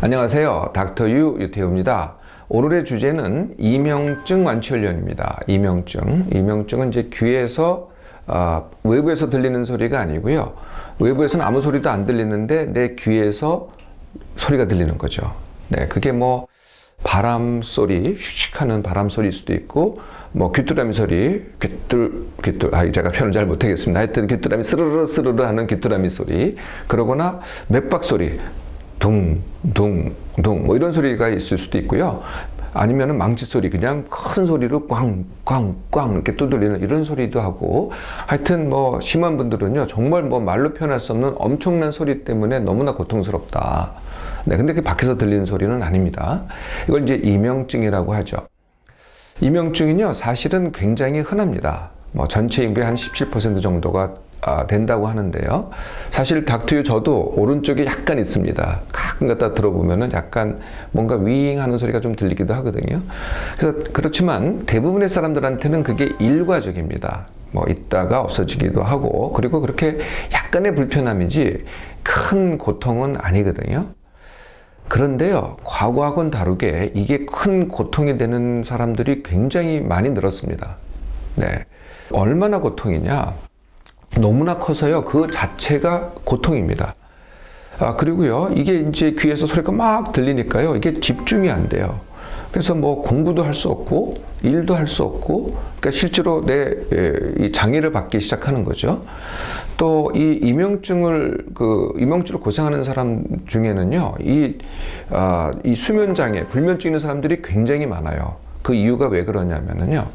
안녕하세요. 닥터 유 유태우입니다. 오늘의 주제는 이명증 완치 훈련입니다. 이명증은 이제 귀에서 외부에서 들리는 소리가 아니고요. 외부에서는 아무 소리도 안 들리는데 내 귀에서 소리가 들리는 거죠. 네, 그게 뭐 바람 소리, 휙휙하는 바람 소리일 수도 있고, 뭐 귀뚜라미 소리, 제가 표현을 잘 못하겠습니다. 하여튼 귀뚜라미 스르르 하는 귀뚜라미 소리, 그러거나 맥박 소리, 둥, 뭐 이런 소리가 있을 수도 있고요. 아니면은 망치 소리, 그냥 큰 소리로 꽝 이렇게 두들리는 이런 소리도 하고, 하여튼 뭐 심한 분들은요, 정말 뭐 말로 표현할 수 없는 엄청난 소리 때문에 너무나 고통스럽다. 네, 근데 그게 밖에서 들리는 소리는 아닙니다. 이걸 이제 이명증이라고 하죠. 이명증은요, 사실은 굉장히 흔합니다. 뭐 전체 인구의 한 17% 정도가 된다고 하는데요. 사실 닥터유 저도 오른쪽에 약간 있습니다. 가끔 갖다 들어보면은 약간 뭔가 윙 하는 소리가 좀 들리기도 하거든요. 그래서 그렇지만 대부분의 사람들한테는 그게 일과적입니다. 뭐 있다가 없어지기도 하고, 그리고 그렇게 약간의 불편함이지 큰 고통은 아니거든요. 그런데요, 과거하고는 다르게 이게 큰 고통이 되는 사람들이 굉장히 많이 늘었습니다. 네. 얼마나 고통이냐? 너무나 커서요, 그 자체가 고통입니다. 그리고요, 이게 이제 귀에서 소리가 막 들리니까요, 이게 집중이 안 돼요. 그래서 뭐 공부도 할 수 없고, 일도 할 수 없고, 그러니까 실제로 이 장애를 받기 시작하는 거죠. 또 이 이명증을 고생하는 사람 중에는요, 이 수면 장애, 불면증 있는 사람들이 굉장히 많아요. 그 이유가 왜 그러냐면요,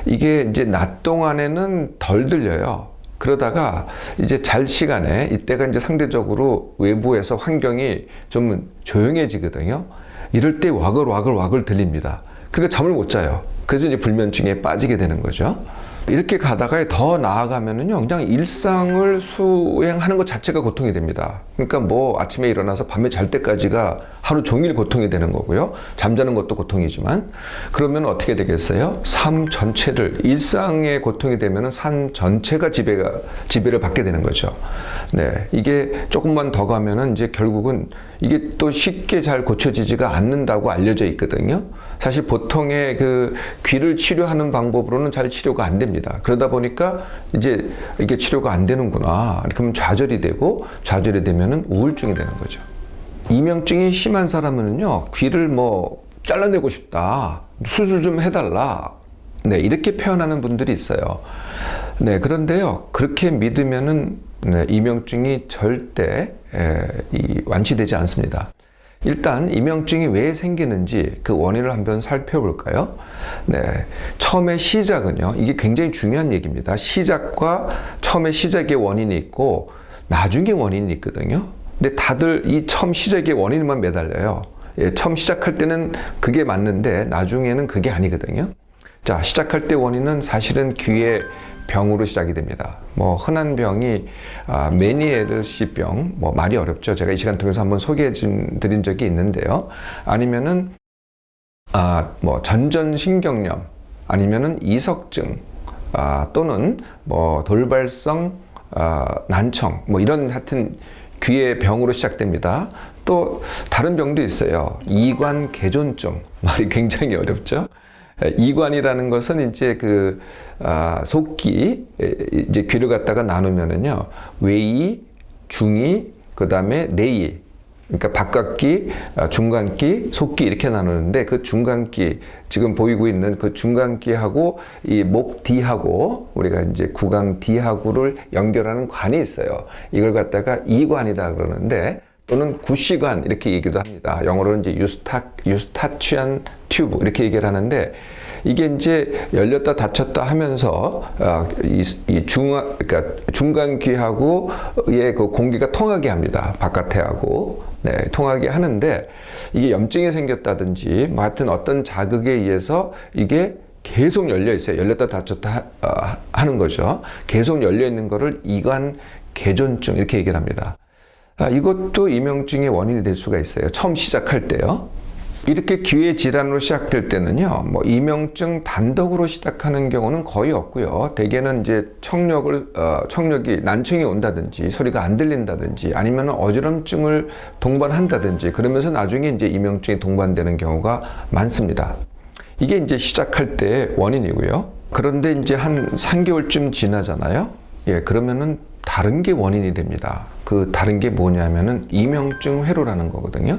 이게 이제 낮 동안에는 덜 들려요. 그러다가 이제 잘 시간에, 이때가 이제 상대적으로 외부에서 환경이 좀 조용해지거든요. 이럴 때 와글 들립니다. 그러니까 잠을 못 자요. 그래서 이제 불면증에 빠지게 되는 거죠. 이렇게 가다가 더 나아가면은요, 그냥 일상을 수행하는 것 자체가 고통이 됩니다. 그러니까 뭐 아침에 일어나서 밤에 잘 때까지가 하루 종일 고통이 되는 거고요. 잠자는 것도 고통이지만, 그러면 어떻게 되겠어요? 삶 전체를, 일상의 고통이 되면은 삶 전체가 지배를 받게 되는 거죠. 네. 이게 조금만 더 가면은 이제 결국은 이게 또 쉽게 잘 고쳐지지가 않는다고 알려져 있거든요. 사실 보통의 그 귀를 치료하는 방법으로는 잘 치료가 안 됩니다. 그러다 보니까 이제 이게 치료가 안 되는구나. 그러면 좌절이 되고, 좌절이 되면은 우울증이 되는 거죠. 이명증이 심한 사람은요, 귀를 뭐 잘라내고 싶다, 수술 좀 해달라, 네, 이렇게 표현하는 분들이 있어요. 네, 그런데요, 그렇게 믿으면은 이명증이 절대 완치되지 않습니다. 일단 이명증이 왜 생기는지 그 원인을 한번 살펴볼까요? 네, 처음에 시작은요, 이게 굉장히 중요한 얘기입니다. 시작과 처음에 시작의 원인이 있고 나중에 원인이 있거든요. 근데 다들 이 처음 시작의 원인만 매달려요. 예, 처음 시작할 때는 그게 맞는데 나중에는 그게 아니거든요. 자, 시작할 때 원인은 사실은 귀의 병으로 시작이 됩니다. 뭐 흔한 병이 메니에르시 병, 뭐 말이 어렵죠. 제가 이 시간 통해서 한번 소개해 드린 적이 있는데요. 아니면은 뭐 전전신경염, 아니면은 이석증, 또는 뭐 돌발성 난청, 뭐 이런 하여튼 귀의 병으로 시작됩니다. 또 다른 병도 있어요. 이관개존증, 말이 굉장히 어렵죠. 이관이라는 것은 이제 속기, 이제 귀를 갖다가 나누면은요, 외이, 중이, 그 다음에 내이, 그러니까 바깥귀, 중간귀, 속귀 이렇게 나누는데, 그 중간귀, 지금 보이고 있는 그 중간귀하고 이 목 뒤하고 우리가 이제 구강 뒤하고를 연결하는 관이 있어요. 이걸 갖다가 이관이라 그러는데, 또는 구시관 이렇게 얘기도 합니다. 영어로는 이제 유스타치안 튜브 이렇게 얘기를 하는데, 이게 이제 열렸다 닫혔다 하면서 그러니까 중간귀하고의 그 공기가 통하게 합니다. 바깥에 하고. 네, 통하게 하는데, 이게 염증이 생겼다든지 뭐 하여튼 어떤 자극에 의해서 이게 계속 열려 있어요. 열렸다 닫혔다 하는 거죠. 계속 열려 있는 거를 이관개존증 이렇게 얘기를 합니다. 이것도 이명증의 원인이 될 수가 있어요. 처음 시작할 때요. 이렇게 기회 질환으로 시작될 때는요, 뭐 이명증 단독으로 시작하는 경우는 거의 없고요. 대개는 이제 청력이 난청이 온다든지 소리가 안 들린다든지 아니면 어지럼증을 동반한다든지 그러면서 나중에 이제 이명증이 동반되는 경우가 많습니다. 이게 이제 시작할 때 원인이고요. 그런데 이제 한 3개월쯤 지나잖아요. 예, 그러면은 다른 게 원인이 됩니다. 그 다른 게 뭐냐면은 이명증 회로라는 거거든요.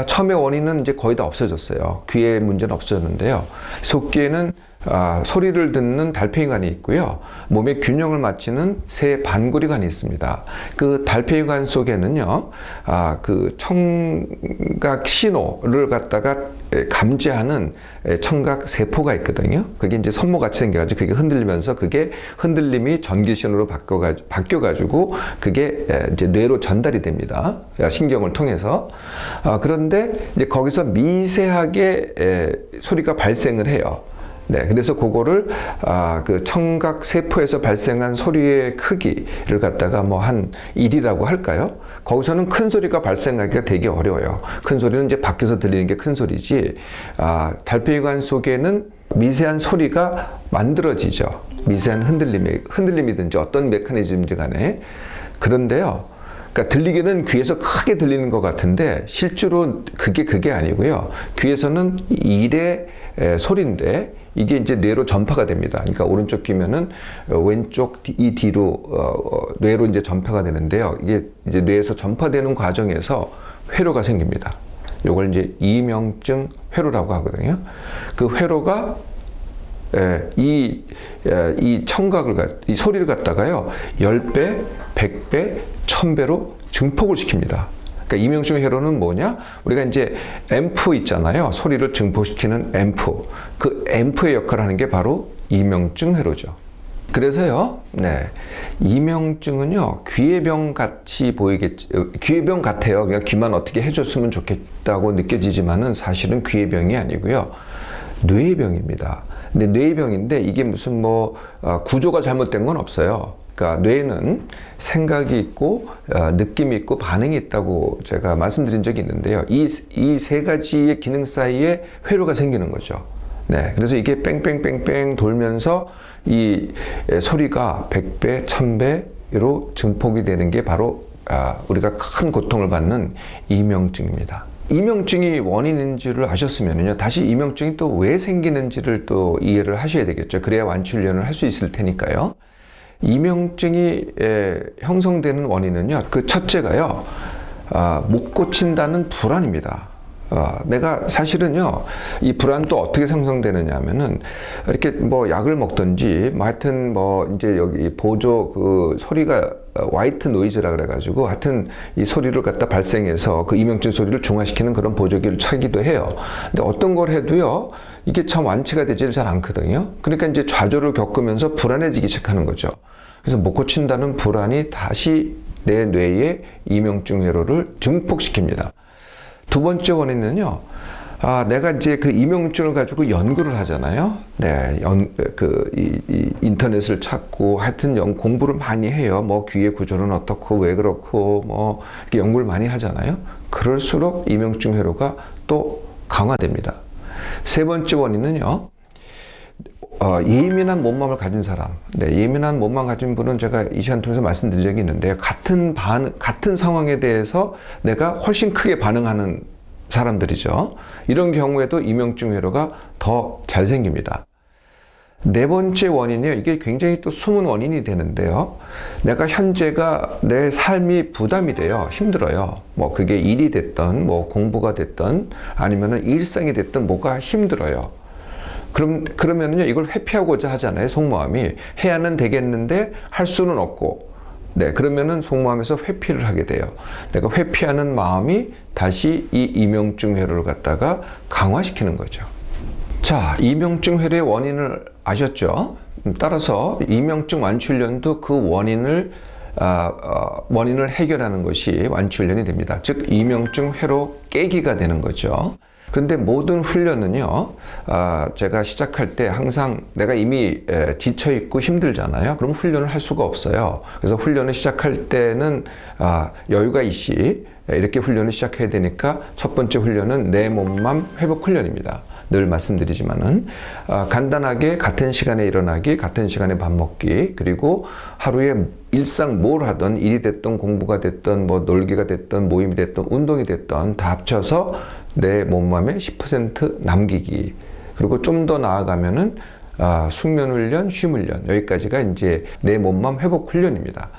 처음에 원인은 이제 거의 다 없어졌어요. 귀의 문제는 없어졌는데요. 속귀에는 소리를 듣는 달팽이관이 있고요. 몸의 균형을 맞추는 새 반구리관이 있습니다. 그 달팽이관 속에는요, 그 청각 신호를 갖다가 감지하는 청각 세포가 있거든요. 그게 이제 선모같이 생겨가지고 그게 흔들리면서 그게 흔들림이 전기 신호로 바뀌어가지고 그게 이제 뇌로 전달이 됩니다. 신경을 통해서. 그런데 이제 거기서 미세하게 소리가 발생을 해요. 네, 그래서 그거를 그 청각 세포에서 발생한 소리의 크기를 갖다가 뭐 한 1이라고 할까요? 거기서는 큰 소리가 발생하기가 되게 어려워요. 큰 소리는 이제 밖에서 들리는 게 큰 소리지. 달팽이관 속에는 미세한 소리가 만들어지죠. 미세한 흔들림이든지 어떤 메커니즘인지 간에. 그런데요, 그러니까 들리기는 귀에서 크게 들리는 것 같은데 실제로 그게 아니고요. 귀에서는 1의 소리인데 이게 이제 뇌로 전파가 됩니다. 그러니까 오른쪽 귀면은 왼쪽 이 뒤로 뇌로 이제 전파가 되는데요. 이게 이제 뇌에서 전파되는 과정에서 회로가 생깁니다. 요걸 이제 이명증 회로라고 하거든요. 그 회로가 이 청각을 이 소리를 갖다가요 10배, 100배, 1000배로 증폭을 시킵니다. 그러니까 이명증 회로는 뭐냐? 우리가 이제 앰프 있잖아요. 소리를 증폭시키는 앰프. 그 앰프의 역할을 하는 게 바로 이명증 회로죠. 그래서요, 네, 이명증은요 귀의 병 같이 보이겠죠. 귀의 병 같아요. 그냥 귀만 어떻게 해줬으면 좋겠다고 느껴지지만은 사실은 귀의 병이 아니고요, 뇌의 병입니다. 근데 뇌의 병인데 이게 무슨 뭐 구조가 잘못된 건 없어요. 그러니까 뇌는 생각이 있고 느낌이 있고 반응이 있다고 제가 말씀드린 적이 있는데요. 이 세 가지의 기능 사이에 회로가 생기는 거죠. 네, 그래서 이게 뺑뺑뺑뺑 돌면서 이 소리가 100배, 1000배로 증폭이 되는 게 바로 우리가 큰 고통을 받는 이명증입니다. 이명증이 원인인지를 아셨으면요, 다시 이명증이 또 왜 생기는지를 또 이해를 하셔야 되겠죠. 그래야 완치훈련을 할 수 있을 테니까요. 이명증이 형성되는 원인은요, 그 첫째가요, 못 고친다는 불안입니다. 내가 사실은요, 이 불안 또 어떻게 생성되느냐 하면은, 이렇게 뭐 약을 먹든지, 뭐 하여튼 뭐 이제 여기 보조 그 소리가 화이트 노이즈라 그래가지고 하여튼 이 소리를 갖다 발생해서 그 이명증 소리를 중화시키는 그런 보조기를 차기도 해요. 근데 어떤 걸 해도요, 이게 참 완치가 되질 잘 않거든요. 그러니까 이제 좌절을 겪으면서 불안해지기 시작하는 거죠. 그래서 못 고친다는 불안이 다시 내 뇌에 이명증 회로를 증폭시킵니다. 두 번째 원인은요, 내가 이제 그 이명증을 가지고 연구를 하잖아요. 네, 인터넷을 찾고 하여튼 공부를 많이 해요. 뭐 귀의 구조는 어떻고 왜 그렇고 뭐 이렇게 연구를 많이 하잖아요. 그럴수록 이명증 회로가 또 강화됩니다. 세 번째 원인은요, 예민한 몸맘을 가진 사람. 네, 예민한 몸만 가진 분은 제가 이 시간 통해서 말씀드린 적이 있는데, 같은 상황에 대해서 내가 훨씬 크게 반응하는 사람들이죠. 이런 경우에도 이명증 회로가 더 잘 생깁니다. 네 번째 원인이요. 이게 굉장히 또 숨은 원인이 되는데요. 내가 현재가 내 삶이 부담이 돼요. 힘들어요. 뭐 그게 일이 됐던, 뭐 공부가 됐던, 아니면은 일상이 됐던 뭐가 힘들어요. 그러면은요, 이걸 회피하고자 하잖아요. 속마음이. 해야는 되겠는데 할 수는 없고. 네, 그러면은 속마음에서 회피를 하게 돼요. 내가 회피하는 마음이 다시 이 이명증 회로를 갖다가 강화시키는 거죠. 자, 이명증 회로의 원인을 아셨죠? 따라서 이명증 완치훈련도 그 원인을 해결하는 것이 완치훈련이 됩니다. 즉, 이명증 회로 깨기가 되는 거죠. 그런데 모든 훈련은요, 제가 시작할 때 항상 내가 이미 지쳐 있고 힘들잖아요. 그럼 훈련을 할 수가 없어요. 그래서 훈련을 시작할 때는 여유가 있이 이렇게 훈련을 시작해야 되니까 첫 번째 훈련은 내 몸만 회복 훈련입니다. 늘 말씀드리지만은 간단하게 같은 시간에 일어나기, 같은 시간에 밥 먹기, 그리고 하루에 일상 뭘 하든 일이 됐든 공부가 됐든 뭐 놀기가 됐든 모임이 됐든 운동이 됐든 다 합쳐서 내 몸맘에 10% 남기기. 그리고 좀 더 나아가면은 숙면 훈련, 쉼 훈련, 여기까지가 이제 내 몸맘 회복 훈련입니다.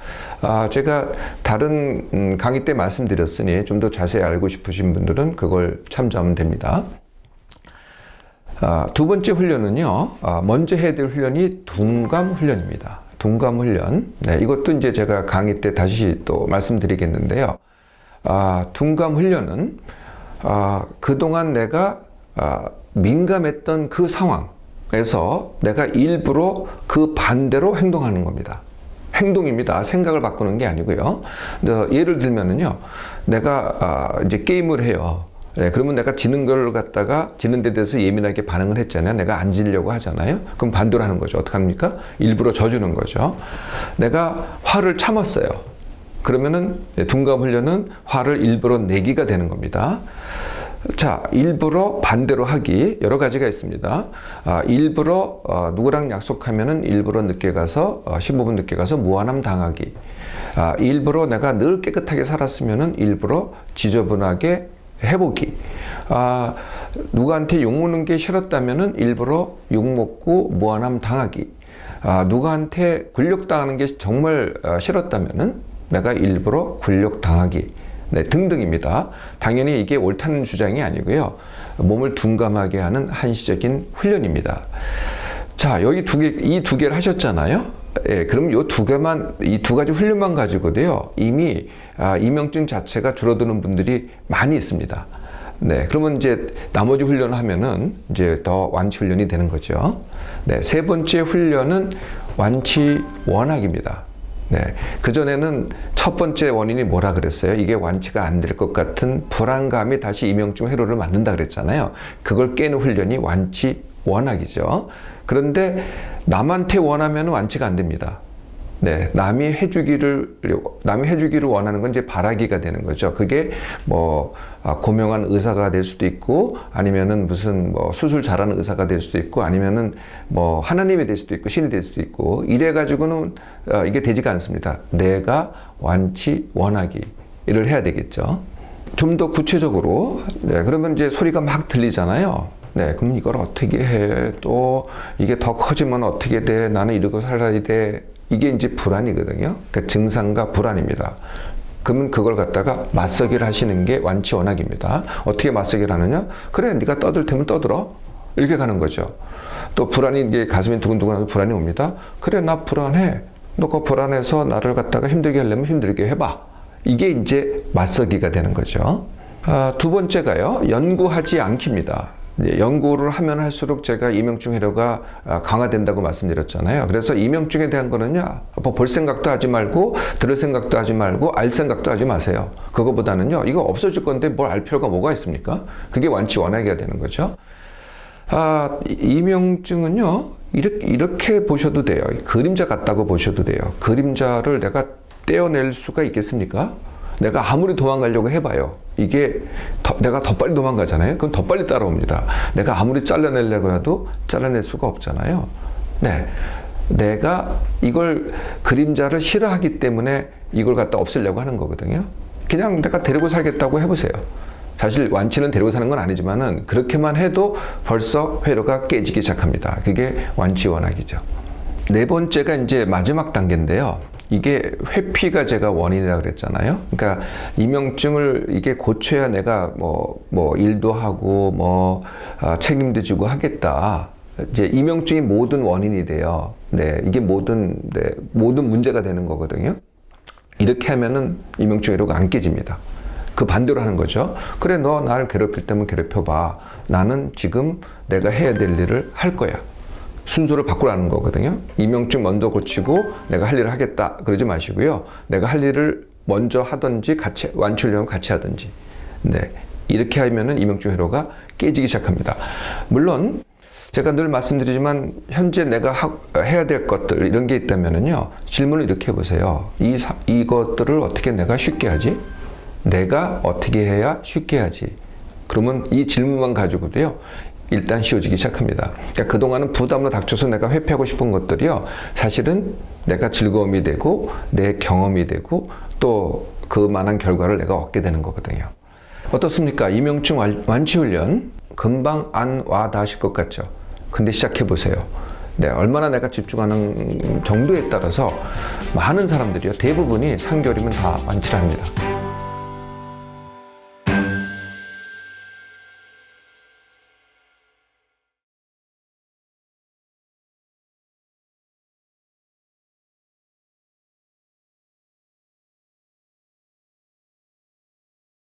제가 다른 강의 때 말씀드렸으니 좀 더 자세히 알고 싶으신 분들은 그걸 참조하면 됩니다. 두 번째 훈련은요, 먼저 해야 될 훈련이 둔감 훈련입니다. 둔감 훈련. 네, 이것도 이제 제가 강의 때 다시 또 말씀드리겠는데요. 둔감 훈련은, 그동안 내가, 민감했던 그 상황에서 내가 일부러 그 반대로 행동하는 겁니다. 행동입니다. 생각을 바꾸는 게 아니고요. 예를 들면은요, 내가, 이제 게임을 해요. 네, 그러면 내가 지는 걸 갖다가 지는 데 대해서 예민하게 반응을 했잖아요. 내가 안 지려고 하잖아요. 그럼 반대로 하는 거죠. 어떻게 합니까? 일부러 져주는 거죠. 내가 화를 참았어요. 그러면은 둔감 훈련은 화를 일부러 내기가 되는 겁니다. 자, 일부러 반대로 하기 여러 가지가 있습니다. 일부러 누구랑 약속하면은 일부러 늦게 가서 15분 늦게 가서 무한함 당하기. 일부러 내가 늘 깨끗하게 살았으면은 일부러 지저분하게 해보기. 누구한테 욕먹는 게 싫었다면은 일부러 욕먹고 무한함 당하기. 누구한테 굴욕당하는 게 정말 싫었다면은 내가 일부러 굴욕당하기. 네, 등등입니다. 당연히 이게 옳다는 주장이 아니고요. 몸을 둔감하게 하는 한시적인 훈련입니다. 자, 여기 이 두 개를 하셨잖아요. 예, 그럼 이 두 가지 훈련만 가지고도요, 이미 이명증 자체가 줄어드는 분들이 많이 있습니다. 네, 그러면 이제 나머지 훈련을 하면은 이제 더 완치 훈련이 되는 거죠. 네, 세 번째 훈련은 완치 원학입니다. 네, 그전에는 첫 번째 원인이 뭐라 그랬어요? 이게 완치가 안 될 것 같은 불안감이 다시 이명증 회로를 만든다 그랬잖아요. 그걸 깨는 훈련이 완치 원학이죠. 그런데 남한테 원하면 완치가 안 됩니다. 네, 남이 해주기를 원하는 건 이제 바라기가 되는 거죠. 그게 뭐 고명한 의사가 될 수도 있고, 아니면은 무슨 뭐 수술 잘하는 의사가 될 수도 있고, 아니면은 뭐 하나님이 될 수도 있고, 신이 될 수도 있고, 이래 가지고는 이게 되지가 않습니다. 내가 완치 원하기를 해야 되겠죠. 좀 더 구체적으로, 네, 그러면 이제 소리가 막 들리잖아요. 네, 그럼 이걸 어떻게 해? 또 이게 더 커지면 어떻게 돼? 나는 이러고 살아야 돼. 이게 이제 불안이거든요. 그러니까 증상과 불안입니다. 그러면 그걸 갖다가 맞서기를 하시는 게 완치 원학입니다. 어떻게 맞서기를 하느냐? 그래, 네가 떠들 테면 떠들어. 이렇게 가는 거죠. 또 불안이, 이게 가슴이 두근두근하면 불안이 옵니다. 그래, 나 불안해. 너 그 불안해서 나를 갖다가 힘들게 하려면 힘들게 해봐. 이게 이제 맞서기가 되는 거죠. 두 번째가요, 연구하지 않기입니다. 연구를 하면 할수록 제가 이명증 회로가 강화된다고 말씀드렸잖아요. 그래서 이명증에 대한 거는요, 뭐 볼 생각도 하지 말고, 들을 생각도 하지 말고, 알 생각도 하지 마세요. 그거보다는요, 이거 없어질 건데 뭘 알 필요가 뭐가 있습니까? 그게 완치 원하기가 되는 거죠. 이명증은요, 이렇게 보셔도 돼요. 그림자 같다고 보셔도 돼요. 그림자를 내가 떼어낼 수가 있겠습니까? 내가 아무리 도망가려고 해봐요. 이게 내가 더 빨리 도망가잖아요. 그럼 더 빨리 따라옵니다. 내가 아무리 잘라내려고 해도 잘라낼 수가 없잖아요. 네, 내가 이걸 그림자를 싫어하기 때문에 이걸 갖다 없애려고 하는 거거든요. 그냥 내가 데리고 살겠다고 해보세요. 사실 완치는 데리고 사는 건 아니지만은 그렇게만 해도 벌써 회로가 깨지기 시작합니다. 그게 완치 원학이죠. 네 번째가 이제 마지막 단계인데요. 이게 회피가 제가 원인이라고 그랬잖아요. 그러니까 이명증을 이게 고쳐야 내가 뭐 일도 하고 책임도 지고 하겠다. 이제 이명증이 모든 원인이 돼요. 네, 이게 모든 문제가 되는 거거든요. 이렇게 하면은 이명증 회로가 안 깨집니다. 그 반대로 하는 거죠. 그래, 너 나를 괴롭힐 때면 괴롭혀봐. 나는 지금 내가 해야 될 일을 할 거야. 순서를 바꾸라는 거거든요. 이명증 먼저 고치고 내가 할 일을 하겠다. 그러지 마시고요. 내가 할 일을 먼저 하든지 완치하려면 같이 하든지. 네, 이렇게 하면은 이명증 회로가 깨지기 시작합니다. 물론 제가 늘 말씀드리지만 현재 내가 해야 될 것들 이런 게 있다면은요, 질문을 이렇게 해보세요. 이것들을 어떻게 내가 쉽게 하지? 내가 어떻게 해야 쉽게 하지? 그러면 이 질문만 가지고도요, 일단 쉬워지기 시작합니다. 그러니까 그동안은 부담으로 닥쳐서 내가 회피하고 싶은 것들이요, 사실은 내가 즐거움이 되고 내 경험이 되고 또 그만한 결과를 내가 얻게 되는 거거든요. 어떻습니까? 이명증 완치 훈련 금방 안 와닿으실 것 같죠? 근데 시작해 보세요. 네, 얼마나 내가 집중하는 정도에 따라서 많은 사람들이요, 대부분이 3개월이면 다 완치를 합니다.